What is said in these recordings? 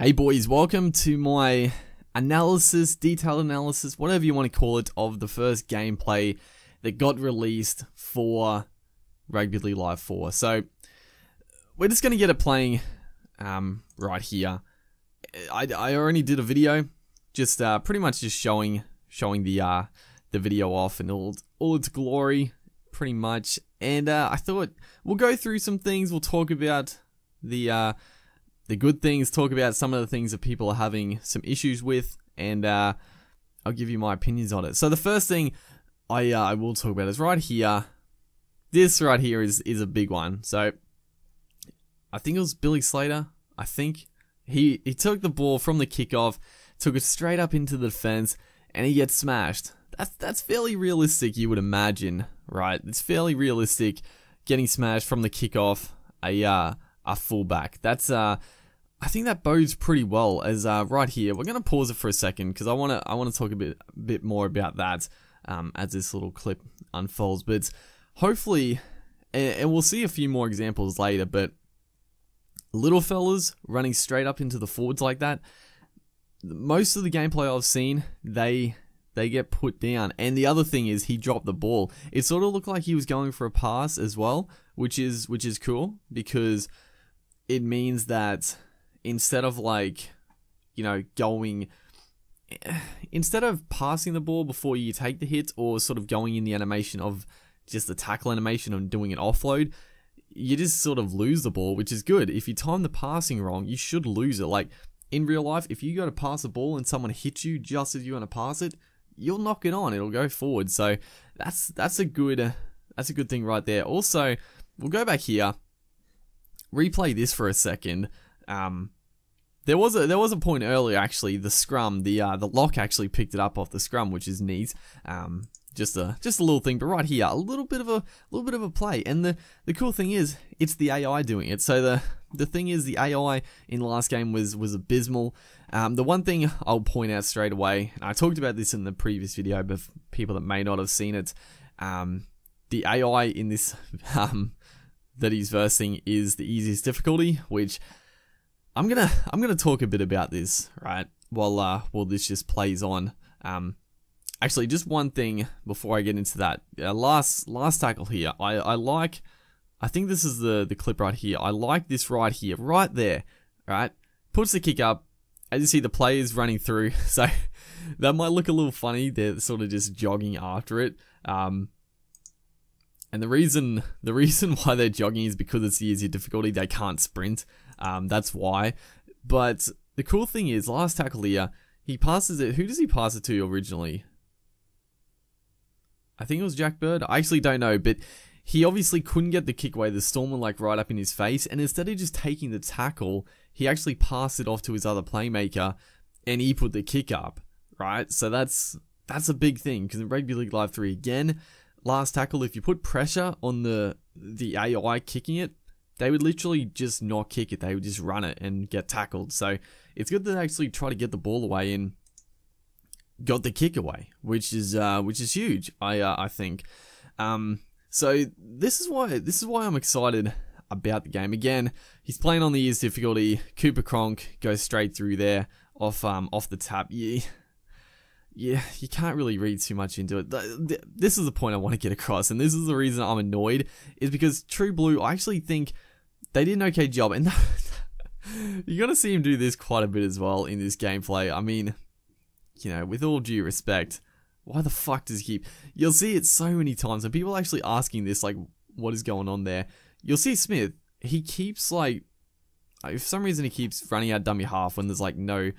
Hey boys, welcome to my analysis, detailed analysis, whatever you want to call it, of the first gameplay that got released for Rugby League Live 4. So, we're just going to get it playing right here. I already did a video, just pretty much just showing the video off in all its glory, pretty much. And I thought we'll go through some things, we'll talk about the good things, talk about some of the things that people are having some issues with, and I'll give you my opinions on it. So the first thing I will talk about is right here. This right here is a big one. So I think it was Billy Slater. I think he took the ball from the kickoff, took it straight up into the defense, and he gets smashed. That's fairly realistic, you would imagine, right? It's fairly realistic getting smashed from the kickoff. A fullback. That's I think that bodes pretty well. As right here, we're gonna pause it for a second because I wanna talk a bit more about that as this little clip unfolds. But hopefully, and we'll see a few more examples later. But little fellas running straight up into the forwards like that, most of the gameplay I've seen, they get put down. And the other thing is he dropped the ball. It sort of looked like he was going for a pass as well, which is cool because it means that instead of instead of passing the ball before you take the hit or sort of going in the animation of just the tackle animation and doing an offload, you just sort of lose the ball, which is good. If you time the passing wrong, you should lose it. Like in real life, if you go to pass a ball and someone hits you just as you want to pass it, you'll knock it on. It'll go forward. So that's a good thing right there. Also, we'll go back here. Replay this for a second. There was a point earlier, actually. The scrum, the lock actually picked it up off the scrum, which is neat. Just a little thing, but right here, a little bit of a play. And the cool thing is, it's the AI doing it. So the thing is, the AI in the last game was abysmal. The one thing I'll point out straight away, and I talked about this in the previous video, but for people that may not have seen it, the AI in this that he's versing is the easiest difficulty, which I'm gonna talk a bit about this, right, while this just plays on. Actually, just one thing before I get into that. Last tackle here, I think this is the clip right here. I like this right here, right there, right? Puts the kick up. As you see, the players running through, so that might look a little funny. They're sort of just jogging after it. And the reason why they're jogging is because it's the easier difficulty. They can't sprint. That's why. But the cool thing is, last tackle here, he passes it. Who does he pass it to originally? I think it was Jack Bird. I actually don't know, but he obviously couldn't get the kick away. The storm went like right up in his face, and instead of just taking the tackle, he actually passed it off to his other playmaker, and he put the kick up. Right. So that's a big thing, because in Rugby League Live 3 again, last tackle, if you put pressure on the AI kicking it, they would literally just not kick it. They would just run it and get tackled. So it's good to actually try to get the ball away and got the kick away, which is huge. I think. So this is why I'm excited about the game. Again, he's playing on the easiest difficulty. Cooper Cronk goes straight through there off the tap. Yeah, you can't really read too much into it. This is the point I want to get across, and this is the reason I'm annoyed, is because True Blue, I actually think they did an okay job, and you're going to see him do this quite a bit as well in this gameplay. I mean, with all due respect, why the fuck does he keep... You'll see it so many times, and people are actually asking this, like, what is going on there? You'll see Smith, he keeps, like... For some reason, he keeps running out dummy half when there's, like, no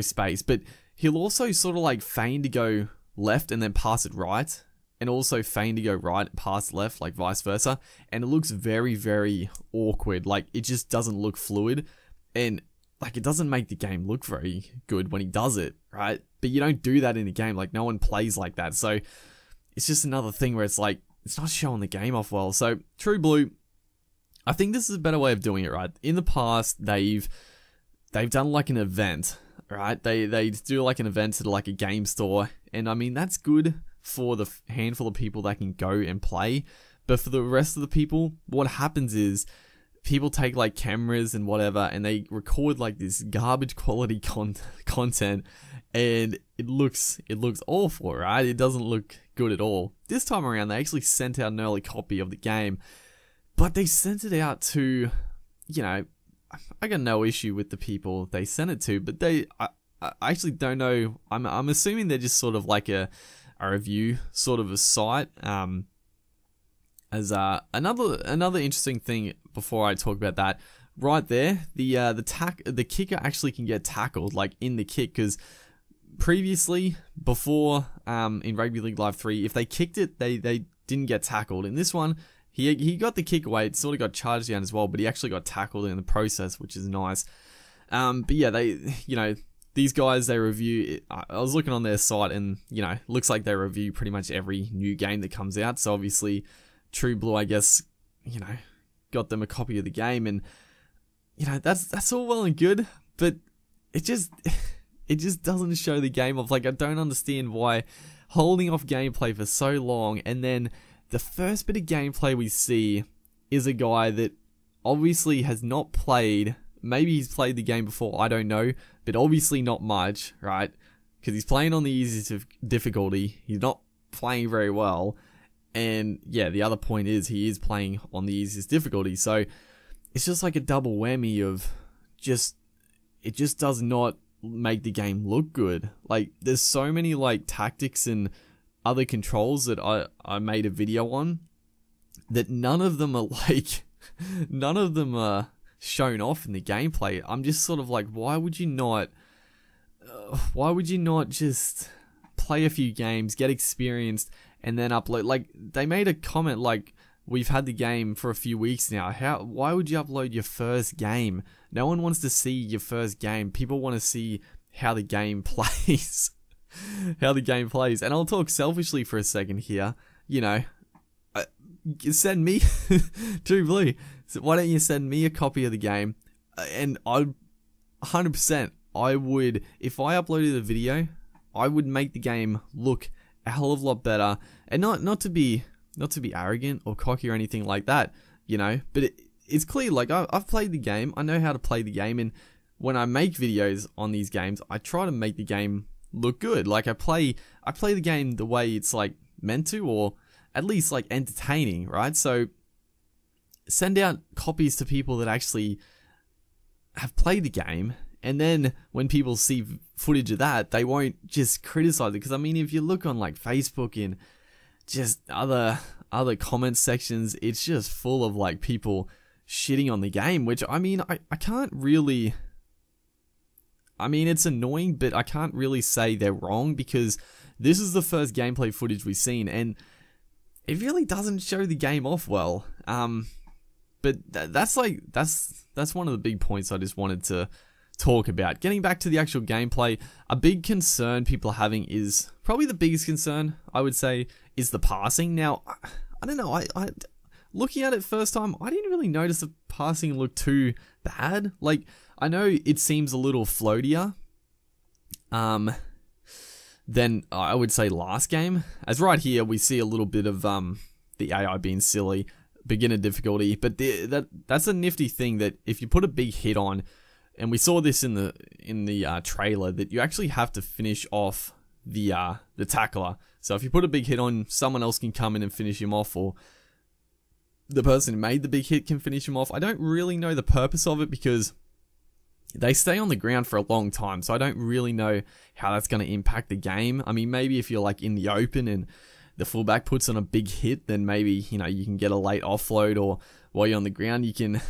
space, but he'll also sort of like feign to go left and then pass it right, and also feign to go right and pass left, like vice versa, and it looks very, very awkward. Like, it just doesn't look fluid, and like, it doesn't make the game look very good when he does it, right? But you don't do that in a game. Like, no one plays like that, so it's just another thing where it's like, it's not showing the game off well. So True Blue, I think this is a better way of doing it, right? In the past, they've done like an event, right? They do like an event at like a game store, and I mean, that's good for the handful of people that can go and play, but for the rest of the people, what happens is people take like cameras and whatever, and they record like this garbage quality content, and it looks awful, right? It doesn't look good at all. This time around, they actually sent out an early copy of the game, but they sent it out to, you know, I got no issue with the people they sent it to, but I actually don't know. I'm assuming they're just sort of like a review sort of a site. As another interesting thing before I talk about that, right there, the kicker actually can get tackled like in the kick, because previously, before in Rugby League Live 3, if they kicked it, they didn't get tackled. In this one, he got the kick away. It sort of got charged down as well, but he actually got tackled in the process, which is nice. But yeah, these guys, they review. I was looking on their site, and looks like they review pretty much every new game that comes out. So obviously, True Blue, I guess, got them a copy of the game, and that's all well and good, but it just doesn't show the game off. Like, I don't understand why holding off gameplay for so long, and then the first bit of gameplay we see is a guy that obviously has not played. Maybe he's played the game before, I don't know, but obviously not much, right? Because he's playing on the easiest difficulty. He's not playing very well. And yeah, the other point is he is playing on the easiest difficulty. So it's just like a double whammy of it just does not make the game look good. Like, there's so many like tactics and other controls that I made a video on that none of them are shown off in the gameplay. I'm just sort of like, why would you not just play a few games, get experienced, and then upload? Like, they made a comment like, we've had the game for a few weeks now. Why would you upload your first game? No one wants to see your first game. People want to see how the game plays. And I'll talk selfishly for a second here. Send me True Blue. So why don't you send me a copy of the game? And 100%, I would, if I uploaded a video, I would make the game look a hell of a lot better. And not to be arrogant or cocky or anything like that, but it's clear, like, I've played the game, I know how to play the game, and when I make videos on these games, I try to make the game look good. Like, I play the game the way it's like meant to, or at least like entertaining, right? So send out copies to people that actually have played the game, and then when people see footage of that, they won't just criticize it. Because I mean, if you look on like Facebook and just other comment sections, it's just full of like people shitting on the game, which I mean, I can't really, I mean, it's annoying, but I can't really say they're wrong, because this is the first gameplay footage we've seen, and it really doesn't show the game off well. But that's one of the big points I just wanted to talk about. Getting back to the actual gameplay, a big concern people are having is, probably the biggest concern, I would say, is the passing. Now, I don't know, I looking at it first time, I didn't really notice the passing looked too bad. Like, I know it seems a little floatier than I would say last game. As right here, we see a little bit of the AI being silly, beginner difficulty, but that's a nifty thing, that if you put a big hit on, and we saw this in the trailer, that you actually have to finish off the tackler. So if you put a big hit on, someone else can come in and finish him off, or the person who made the big hit can finish him off. I don't really know the purpose of it, because they stay on the ground for a long time, so I don't really know how that's going to impact the game. I mean, maybe if you're like in the open and the fullback puts on a big hit, then maybe, you can get a late offload, or while you're on the ground, you can,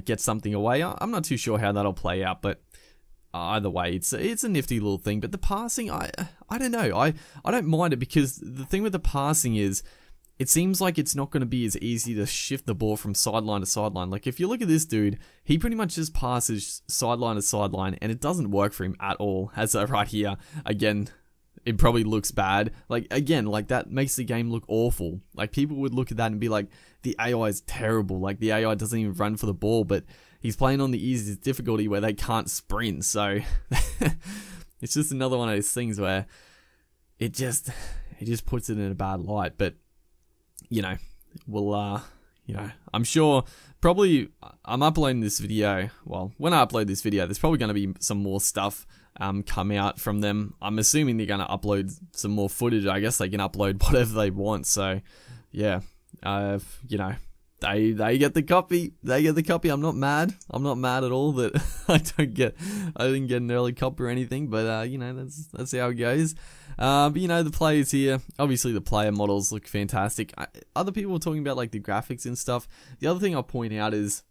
get something away. I'm not too sure how that'll play out, but either way, it's a nifty little thing. But the passing, I don't know. I don't mind it, because the thing with the passing is, it seems like it's not going to be as easy to shift the ball from sideline to sideline. Like, if you look at this dude, he pretty much just passes sideline to sideline, and it doesn't work for him at all. As right here, again, it probably looks bad. Like, again, like, that makes the game look awful. Like, people would look at that and be like, the AI is terrible. Like, the AI doesn't even run for the ball, but he's playing on the easiest difficulty where they can't sprint. So it's just another one of those things where it just puts it in a bad light. But we'll you know, I'm sure probably I'm uploading this video. Well, when I upload this video, there's probably going to be some more stuff come out from them. I'm assuming they're going to upload some more footage. I guess they can upload whatever they want. So, yeah, you know, they get the copy. They get the copy. I'm not mad. I'm not mad at all that I didn't get an early copy or anything. But you know, that's how it goes. But you know, the players here, obviously the player models look fantastic. Other people are talking about like the graphics and stuff. The other thing I'll point out is,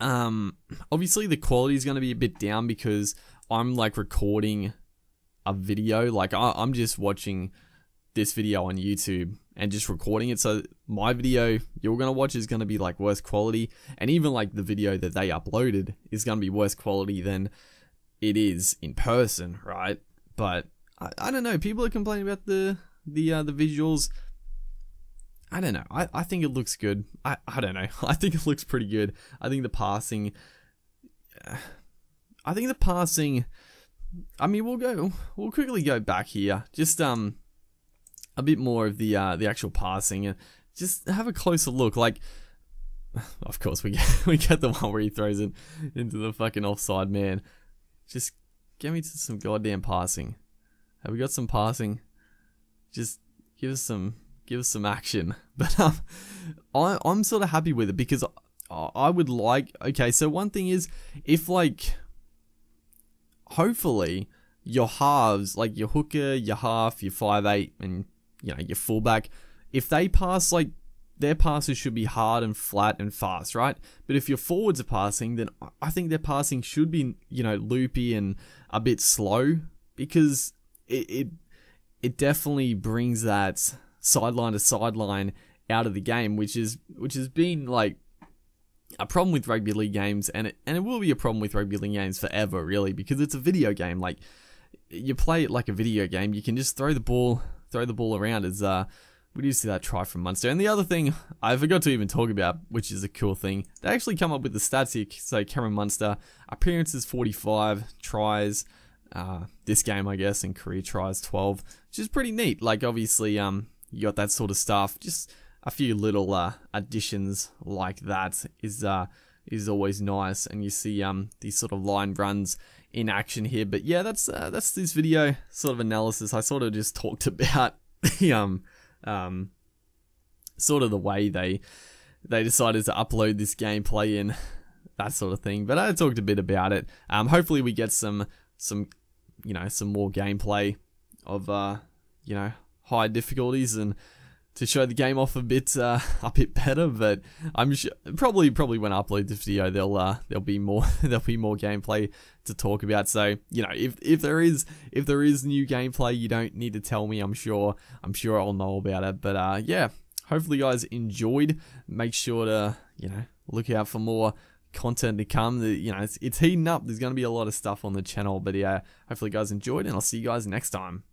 obviously the quality is going to be a bit down because I'm like recording a video. Like I'm just watching this video on YouTube and just recording it. So my video you're going to watch is going to be like worse quality. And even like the video that they uploaded is going to be worse quality than it is in person, right? But I don't know. People are complaining about the visuals. I don't know. I think it looks good. I don't know. I think it looks pretty good. I think the passing. I mean, we'll quickly go back here. Just a bit more of the actual passing and just have a closer look. Like, of course we get the one where he throws it into the fucking offside man. Just get me to some goddamn passing. Have we got some passing? Just give us some action. But I'm sort of happy with it because I would like. Okay, so one thing is if like, hopefully your halves, like your hooker, your half, your 5'8", and you know your fullback, if they pass, like their passes should be hard and flat and fast, right? But if your forwards are passing, then I think their passing should be, you know, loopy and a bit slow, because it definitely brings that sideline to sideline out of the game, which has been like a problem with rugby league games, and it will be a problem with rugby league games forever, really, because it's a video game. Like, you play it like a video game. You can just throw the ball around. As we do see that try from Munster. And the other thing I forgot to even talk about, which is a cool thing, they actually come up with the stats here. So Cameron Munster, appearances 45, tries this game, I guess, and career tries 12, which is pretty neat. Like, obviously, you got that sort of stuff. Just a few little additions like that is always nice, and you see these sort of line runs in action here. But yeah, that's this video sort of analysis. I sort of just talked about the sort of the way they decided to upload this gameplay and that sort of thing. But I talked a bit about it. Hopefully we get some you know, some more gameplay of you know, high difficulties, and to show the game off a bit better. But I'm sure probably when I upload this video, there'll be more gameplay to talk about. So, you know, if there is new gameplay, you don't need to tell me. I'm sure I'll know about it. But yeah, hopefully you guys enjoyed. Make sure to, you know, look out for more content to come. You know, it's heating up. There's going to be a lot of stuff on the channel. But yeah, hopefully you guys enjoyed, and I'll see you guys next time.